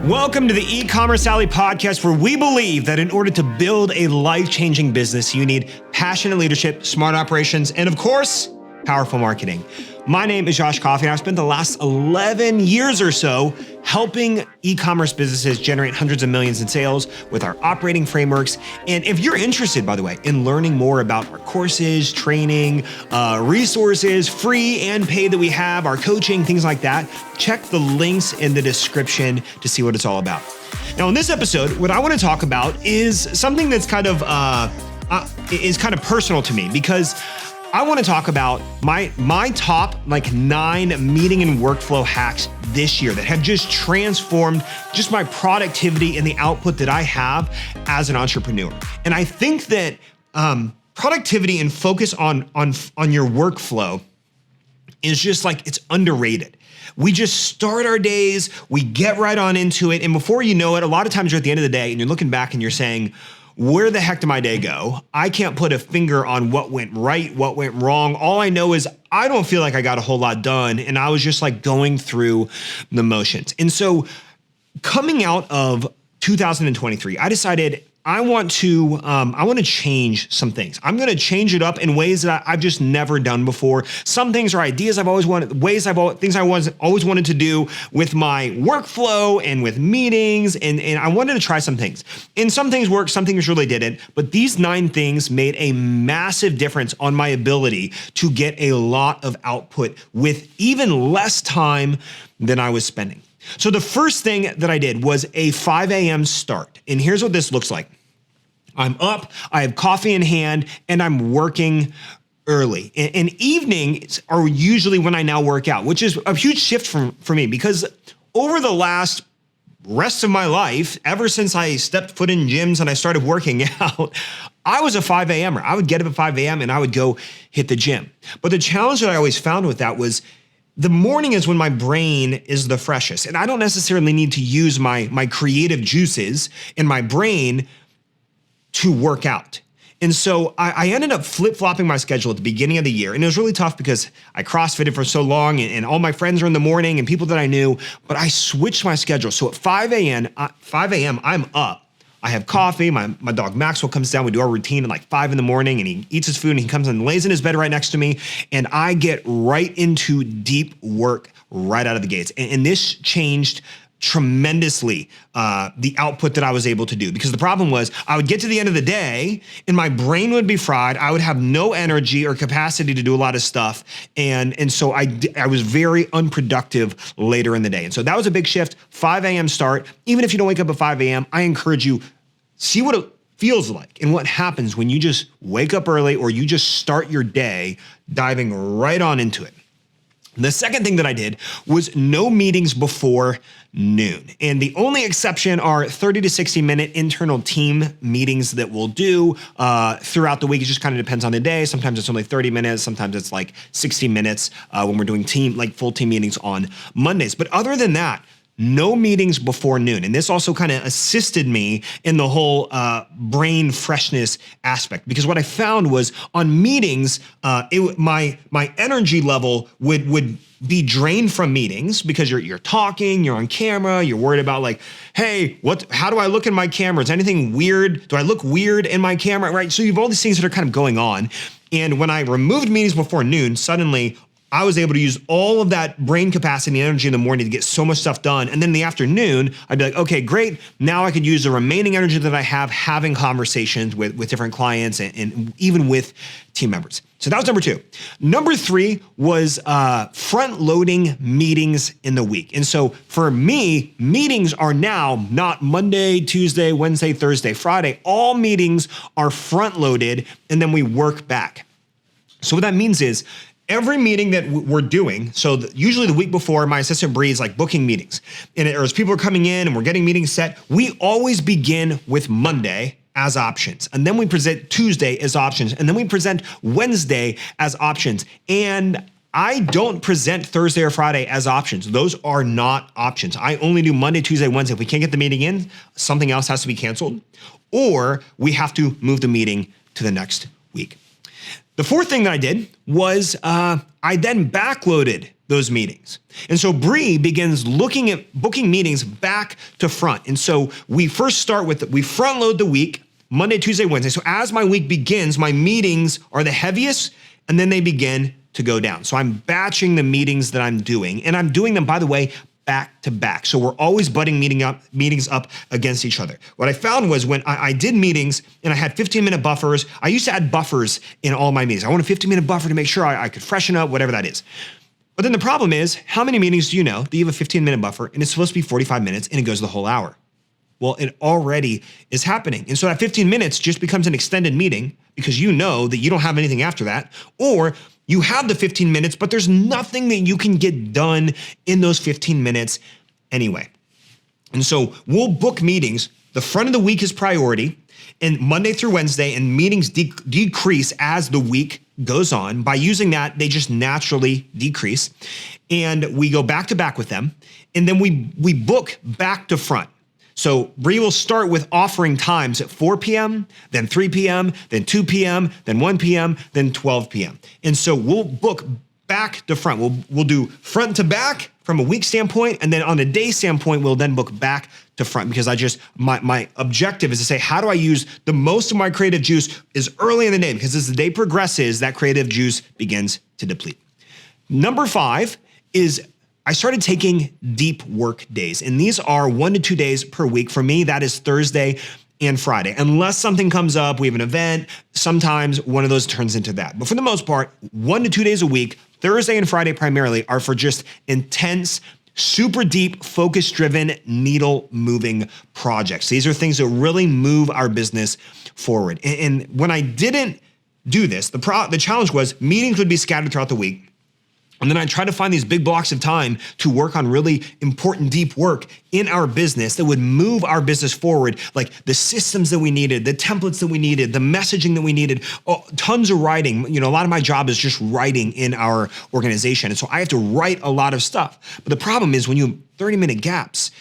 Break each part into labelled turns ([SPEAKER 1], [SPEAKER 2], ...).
[SPEAKER 1] Welcome to the Ecommerce Alley Podcast, where we believe that in order to build a life-changing business, you need passionate leadership, smart operations, and of course, powerful marketing. My name is Josh Coffey, and I've spent the last 11 years or so helping e-commerce businesses generate hundreds of millions in sales with our operating frameworks. And if you're interested, by the way, in learning more about our courses, training, resources, free and paid that we have, our coaching, things like that, check the links in the description to see what it's all about. Now, in this episode, what I want to talk about is something that's kind of personal to me, because I want to talk about my top 9 meeting and workflow hacks this year that have just transformed just my productivity and the output that I have as an entrepreneur. And I think that productivity and focus on your workflow is just it's underrated. We just start our days, we get right on into it, and before you know it, a lot of times you're at the end of the day and you're looking back and you're saying, where the heck did my day go? I can't put a finger on what went right, what went wrong. All I know is I don't feel like I got a whole lot done, and I was just going through the motions. And so coming out of 2023, I decided I want to change some things. I'm going to change it up in ways that I've just never done before. Some things are ideas I've always wanted, things I always wanted to do with my workflow and with meetings, and I wanted to try some things. And some things worked, some things really didn't. But these 9 things made a massive difference on my ability to get a lot of output with even less time than I was spending. So the first thing that I did was a 5 a.m. start. And here's what this looks like. I'm up, I have coffee in hand, and I'm working early. And evenings are usually when I now work out, which is a huge shift for me, because over the rest of my life, ever since I stepped foot in gyms and I started working out, I was a 5 a.m.er. I would get up at 5 a.m. and I would go hit the gym. But the challenge that I always found with that was the morning is when my brain is the freshest. And I don't necessarily need to use my creative juices in my brain to work out. And so I ended up flip-flopping my schedule at the beginning of the year. And it was really tough because I CrossFitted for so long and all my friends are in the morning and people that I knew, but I switched my schedule. So at 5 a.m., I'm up. I have coffee. My dog Maxwell comes down. We do our routine at 5 in the morning, and he eats his food and he comes and lays in his bed right next to me. And I get right into deep work right out of the gates. And this changed tremendously the output that I was able to do, because the problem was I would get to the end of the day and my brain would be fried. I would have no energy or capacity to do a lot of stuff. And so I was very unproductive later in the day. And so that was a big shift. 5 a.m. start. Even if you don't wake up at 5 a.m., I encourage you, see what it feels like and what happens when you just wake up early or you just start your day diving right on into it. The second thing that I did was no meetings before noon. And the only exception are 30 to 60 minute internal team meetings that we'll do throughout the week. It just kind of depends on the day. Sometimes it's only 30 minutes. Sometimes it's 60 minutes when we're doing full team meetings on Mondays. But other than that, no meetings before noon. And this also kind of assisted me in the whole brain freshness aspect, because what I found was on meetings, my energy level would be drained from meetings because you're talking, you're on camera, you're worried about hey, how do I look in my camera? Is anything weird? Do I look weird in my camera? Right? So you have all these things that are kind of going on. And when I removed meetings before noon, suddenly I was able to use all of that brain capacity and energy in the morning to get so much stuff done. And then in the afternoon, I'd be okay, great. Now I could use the remaining energy that I have having conversations with different clients and even with team members. So that was number 2. Number 3 was front-loading meetings in the week. And so for me, meetings are now not Monday, Tuesday, Wednesday, Thursday, Friday. All meetings are front-loaded, and then we work back. So what that means is, every meeting that we're doing, so usually the week before, my assistant Bree is booking meetings. Or as people are coming in and we're getting meetings set, we always begin with Monday as options. And then we present Tuesday as options. And then we present Wednesday as options. And I don't present Thursday or Friday as options. Those are not options. I only do Monday, Tuesday, Wednesday. If we can't get the meeting in, something else has to be canceled, or we have to move the meeting to the next week. The fourth thing that I did was I then backloaded those meetings. And so Bree begins looking at booking meetings back to front. And so we first start with, we front load the week, Monday, Tuesday, Wednesday. So as my week begins, my meetings are the heaviest, and then they begin to go down. So I'm batching the meetings that I'm doing, and I'm doing them, by the way, back to back. So we're always butting meetings up against each other. What I found was when I did meetings and I had 15-minute buffers, I used to add buffers in all my meetings. I want a 15-minute buffer to make sure I could freshen up, whatever that is. But then the problem is, how many meetings do you know that you have a 15-minute buffer and it's supposed to be 45 minutes and it goes the whole hour? Well, it already is happening. And so that 15 minutes just becomes an extended meeting because you know that you don't have anything after that, or you have the 15 minutes, but there's nothing that you can get done in those 15 minutes anyway. And so we'll book meetings. The front of the week is priority, and Monday through Wednesday, and meetings decrease as the week goes on. By using that, they just naturally decrease. And we go back to back with them, and then we book back to front. So Bree will start with offering times at 4 p.m., then 3 p.m., then 2 p.m., then 1 p.m., then 12 p.m. And so we'll book back to front. We'll do front to back from a week standpoint, and then on a day standpoint, we'll then book back to front because my objective is to say, how do I use the most of my creative juice is early in the day, because as the day progresses, that creative juice begins to deplete. Number 5 is I started taking deep work days, and these are 1 to 2 days per week. For me, that is Thursday and Friday. Unless something comes up, we have an event, sometimes one of those turns into that. But for the most part, 1 to 2 days a week, Thursday and Friday primarily, are for just intense, super deep, focus-driven, needle-moving projects. These are things that really move our business forward. And when I didn't do this, the challenge was meetings would be scattered throughout the week. And then I try to find these big blocks of time to work on really important, deep work in our business that would move our business forward, like the systems that we needed, the templates that we needed, the messaging that we needed, tons of writing. A lot of my job is just writing in our organization. And so I have to write a lot of stuff. But the problem is when you have 30-minute gaps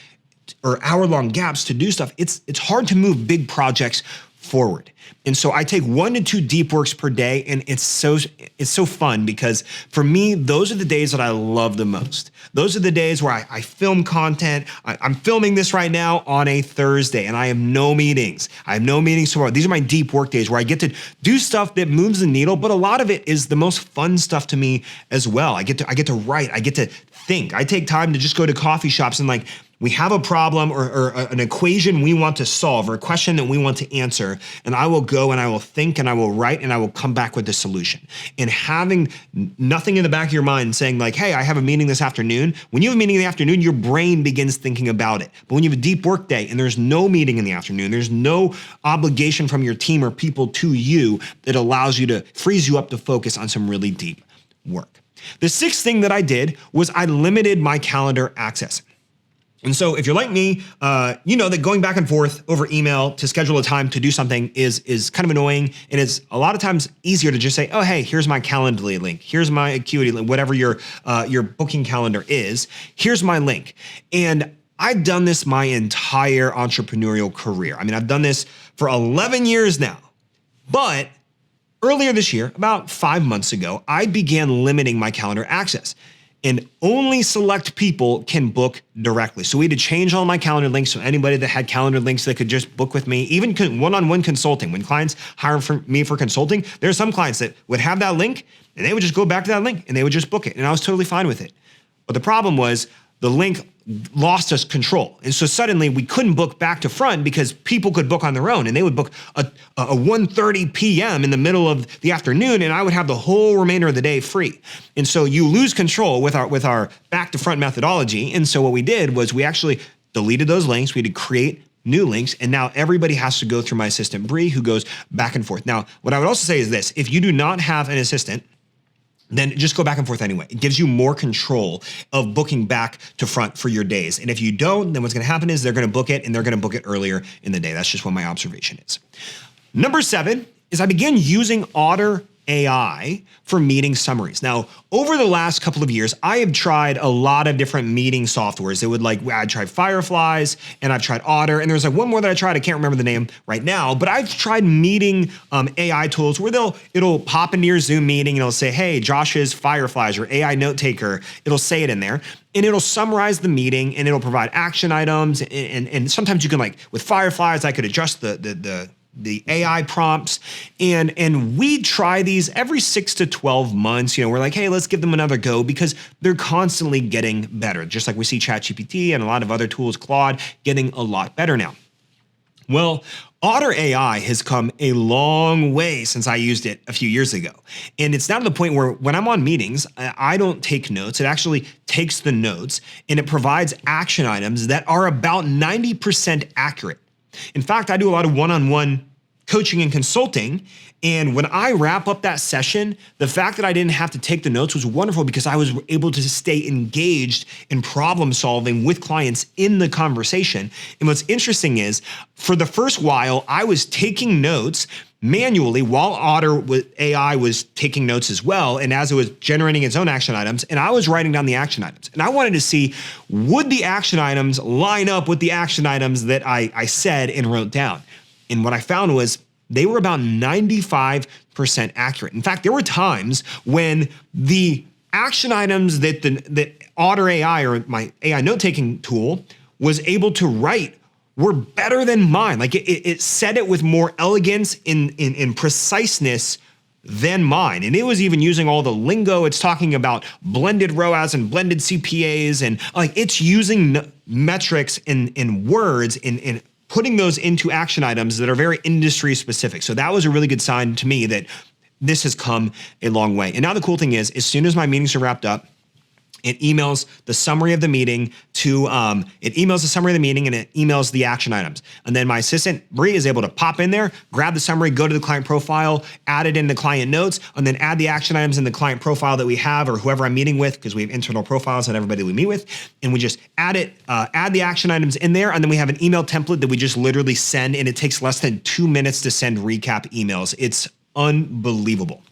[SPEAKER 1] or hour-long gaps to do stuff, it's hard to move big projects forward. And so I take 1 to 2 deep works per day, and it's so fun because for me, those are the days that I love the most. Those are the days where I film content. I'm filming this right now on a Thursday, and I have no meetings. I have no meetings tomorrow. These are my deep work days where I get to do stuff that moves the needle, but a lot of it is the most fun stuff to me as well. I get to write. I get to think. I take time to just go to coffee shops and we have a problem or an equation we want to solve or a question that we want to answer, and I will go and I will think and I will write and I will come back with the solution. And having nothing in the back of your mind saying hey, I have a meeting this afternoon. When you have a meeting in the afternoon, your brain begins thinking about it. But when you have a deep work day and there's no meeting in the afternoon, there's no obligation from your team or people to you that allows you to frees you up to focus on some really deep work. The 6th thing that I did was I limited my calendar access. And so if you're like me, you know that going back and forth over email to schedule a time to do something is kind of annoying. And it's a lot of times easier to just say, oh, hey, here's my Calendly link. Here's my Acuity link, whatever your booking calendar is. Here's my link. And I've done this my entire entrepreneurial career. I mean, I've done this for 11 years now. But earlier this year, about 5 months ago, I began limiting my calendar access. And only select people can book directly. So we had to change all my calendar links. So anybody that had calendar links that could just book with me, even one-on-one consulting. When clients hire me for consulting, there are some clients that would have that link and they would just go back to that link and they would just book it. And I was totally fine with it. But the problem was the link lost us control. And so suddenly we couldn't book back to front because people could book on their own and they would book a 1:30 p.m. in the middle of the afternoon and I would have the whole remainder of the day free. And so you lose control with our back to front methodology. And so what we did was we actually deleted those links. We had to create new links. And now everybody has to go through my assistant, Bree, who goes back and forth. Now, what I would also say is this: if you do not have an assistant, then just go back and forth anyway. It gives you more control of booking back to front for your days. And if you don't, then what's gonna happen is they're gonna book it and they're gonna book it earlier in the day. That's just what my observation is. Number 7 is I began using Otter AI for meeting summaries. Now, over the last couple of years, I have tried a lot of different meeting softwares. I tried Fireflies and I've tried Otter, and there's like one more that I tried. I can't remember the name right now, but I've tried meeting AI tools where it'll pop into your Zoom meeting and it'll say, hey, Josh's Fireflies or AI note taker. It'll say it in there and it'll summarize the meeting and it'll provide action items. And sometimes you can, like with Fireflies, I could adjust the AI prompts, and we try these every 6 to 12 months. We're like, hey, let's give them another go because they're constantly getting better. Just like we see ChatGPT and a lot of other tools, Claude, getting a lot better now. Well, Otter AI has come a long way since I used it a few years ago. And it's now to the point where when I'm on meetings, I don't take notes. It actually takes the notes and it provides action items that are about 90% accurate. In fact, I do a lot of one-on-one coaching and consulting. And when I wrap up that session, the fact that I didn't have to take the notes was wonderful because I was able to stay engaged in problem solving with clients in the conversation. And what's interesting is for the first while, I was taking notes manually while Otter AI was taking notes as well. And as it was generating its own action items, and I was writing down the action items. And I wanted to see, would the action items line up with the action items that I said and wrote down? And what I found was they were about 95% accurate. In fact, there were times when the action items that Otter AI or my AI note-taking tool was able to write were better than mine. Like it said it with more elegance in preciseness than mine. And it was even using all the lingo. It's talking about blended ROAS and blended CPAs, and like it's using metrics in words in putting those into action items that are very industry specific. So that was a really good sign to me that this has come a long way. And now the cool thing is, as soon as my meetings are wrapped up, it emails the summary of the meeting and it emails the action items. And then my assistant, Bree, is able to pop in there, grab the summary, go to the client profile, add it in the client notes, and then add the action items in the client profile that we have or whoever I'm meeting with, because we have internal profiles on everybody we meet with. And we just add the action items in there. And then we have an email template that we just literally send, and it takes less than 2 minutes to send recap emails. It's unbelievable.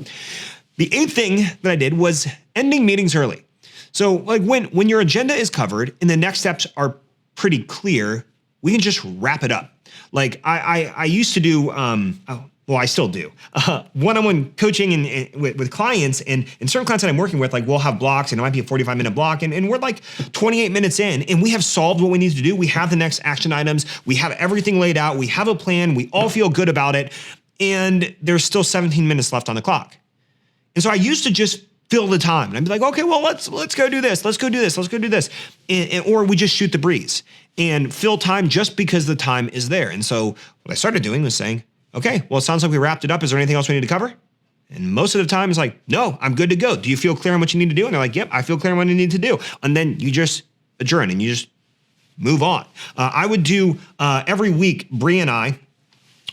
[SPEAKER 1] The eighth thing that I did was ending meetings early. So like when your agenda is covered and the next steps are pretty clear, we can just wrap it up. Like I used to do, I still do, one-on-one coaching with clients, and certain clients that I'm working with, like we'll have blocks and it might be a 45-minute block and we're like 28 minutes in and we have solved what we need to do. We have the next action items. We have everything laid out. We have a plan. We all feel good about it. And there's still 17 minutes left on the clock. And so I used to just fill the time. And I'd be like, okay, well, let's go do this. Let's go do this. Let's go do this. Or we just shoot the breeze and fill time just because the time is there. And so what I started doing was saying, okay, well, it sounds like we wrapped it up. Is there anything else we need to cover? And most of the time it's like, no, I'm good to go. Do you feel clear on what you need to do? And they're like, yep, I feel clear on what I need to do. And then you just adjourn and you just move on. I would do every week, Bree and I,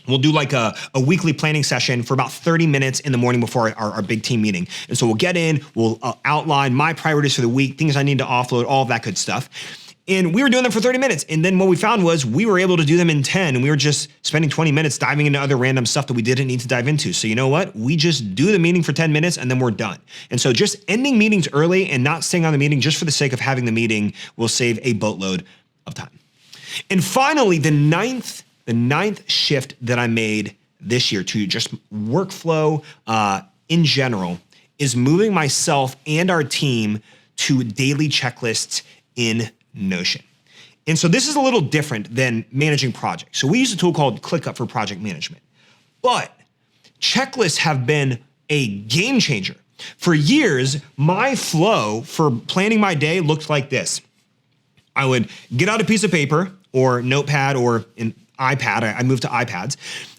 [SPEAKER 1] we'll do like a weekly planning session for about 30 minutes in the morning before our big team meeting. And so we'll get in, we'll outline my priorities for the week, things I need to offload, all of that good stuff. And we were doing them for 30 minutes. And then what we found was we were able to do them in 10, and we were just spending 20 minutes diving into other random stuff that we didn't need to dive into. So you know what? We just do the meeting for 10 minutes and then we're done. And so just ending meetings early and not staying on the meeting just for the sake of having the meeting will save a boatload of time. And finally, the ninth shift that I made this year to just workflow in general is moving myself and our team to daily checklists in Notion. And so this is a little different than managing projects. So we use a tool called ClickUp for project management. But checklists have been a game changer. For years, my flow for planning my day looked like this. I would get out a piece of paper or notepad or an iPad. I moved to iPads.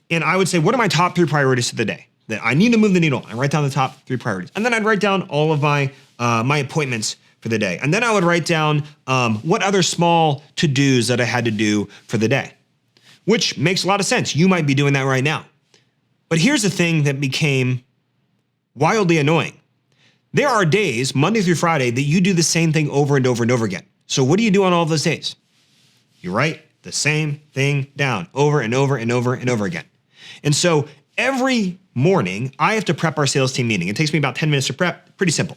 [SPEAKER 1] And I would say, what are my top 3 priorities for the day that I need to move the needle? I write down the top 3 priorities. And then I'd write down all of my appointments for the day. And then I would write down what other small to-dos that I had to do for the day, which makes a lot of sense. You might be doing that right now. But here's the thing that became wildly annoying. There are days, Monday through Friday, that you do the same thing over and over and over again. So what do you do on all of those days? You write the same thing down over and over and over and over again. And so every morning, I have to prep our sales team meeting. It takes me about 10 minutes to prep, pretty simple.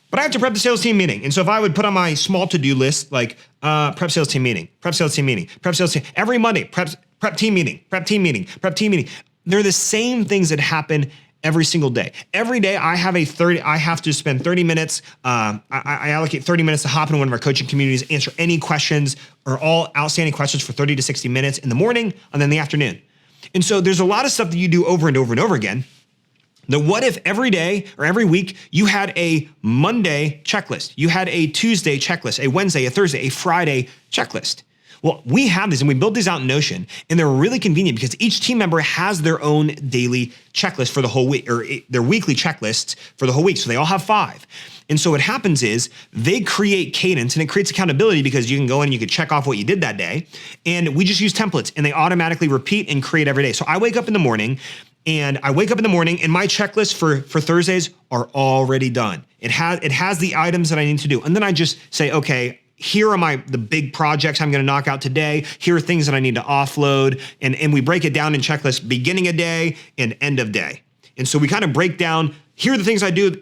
[SPEAKER 1] But I have to prep the sales team meeting. And so if I would put on my small to-do list, like prep sales team meeting, prep sales team meeting, prep sales team, every Monday, prep team meeting, prep team meeting, prep team meeting. They're the same things that happen every single day. Every day I have to spend 30 minutes. I allocate 30 minutes to hop into one of our coaching communities, answer any questions or all outstanding questions for 30 to 60 minutes in the morning and then the afternoon. And so there's a lot of stuff that you do over and over and over again. Now, what if every day or every week you had a Monday checklist, you had a Tuesday checklist, a Wednesday, a Thursday, a Friday checklist? Well, we have these and we built these out in Notion, and they're really convenient because each team member has their own daily checklist for the whole week, or their weekly checklists for the whole week. So they all have 5. And so what happens is they create cadence, and it creates accountability because you can go in and you can check off what you did that day. And we just use templates and they automatically repeat and create every day. So I wake up in the morning and my checklist for Thursdays are already done. It has the items that I need to do. And then I just say, okay, here are the big projects I'm going to knock out today. Here are things that I need to offload. And we break it down in checklists, beginning of day and end of day. And so we kind of break down, here are the things I do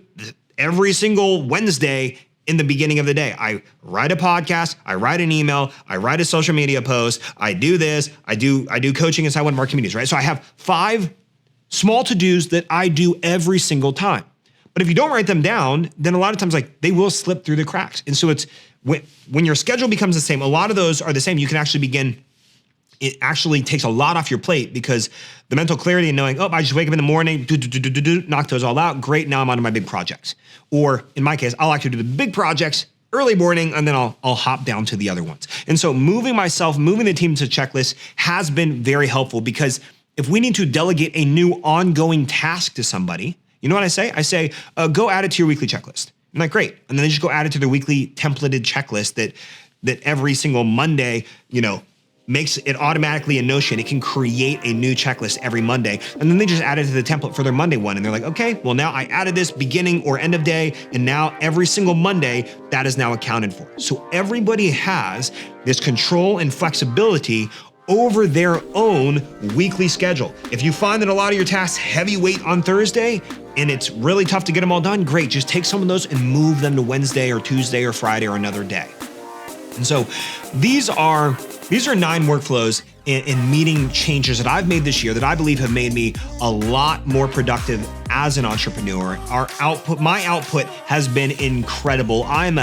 [SPEAKER 1] every single Wednesday in the beginning of the day. I write a podcast, I write an email, I write a social media post, I do this, I do coaching inside one of our communities, right? So I have 5 small to-dos that I do every single time. But if you don't write them down, then a lot of times they will slip through the cracks. And so it's when your schedule becomes the same, a lot of those are the same. You can actually it actually takes a lot off your plate because the mental clarity and knowing, I just wake up in the morning, knock those all out. Great, now I'm on to my big projects. Or in my case, I'll actually do the big projects early morning and then I'll hop down to the other ones. And so moving the team to checklists has been very helpful because if we need to delegate a new ongoing task to somebody, you know what I say? I say, go add it to your weekly checklist. I'm like, great. And then they just go add it to their weekly templated checklist that every single Monday, makes it automatically in Notion. It can create a new checklist every Monday. And then they just add it to the template for their Monday one. And they're like, okay, well now I added this beginning or end of day. And now every single Monday that is now accounted for. So everybody has this control and flexibility over their own weekly schedule. If you find that a lot of your tasks heavyweight on Thursday and it's really tough to get them all done, great. Just take some of those and move them to Wednesday or Tuesday or Friday or another day. And so these are 9 workflows and meeting changes that I've made this year that I believe have made me a lot more productive as an entrepreneur. My output has been incredible. I'm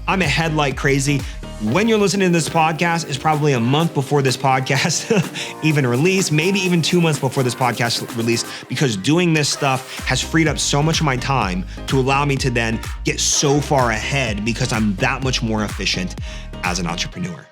[SPEAKER 1] ahead like crazy. When you're listening to this podcast is probably a month before this podcast even released, maybe even 2 months before this podcast released, because doing this stuff has freed up so much of my time to allow me to then get so far ahead because I'm that much more efficient as an entrepreneur.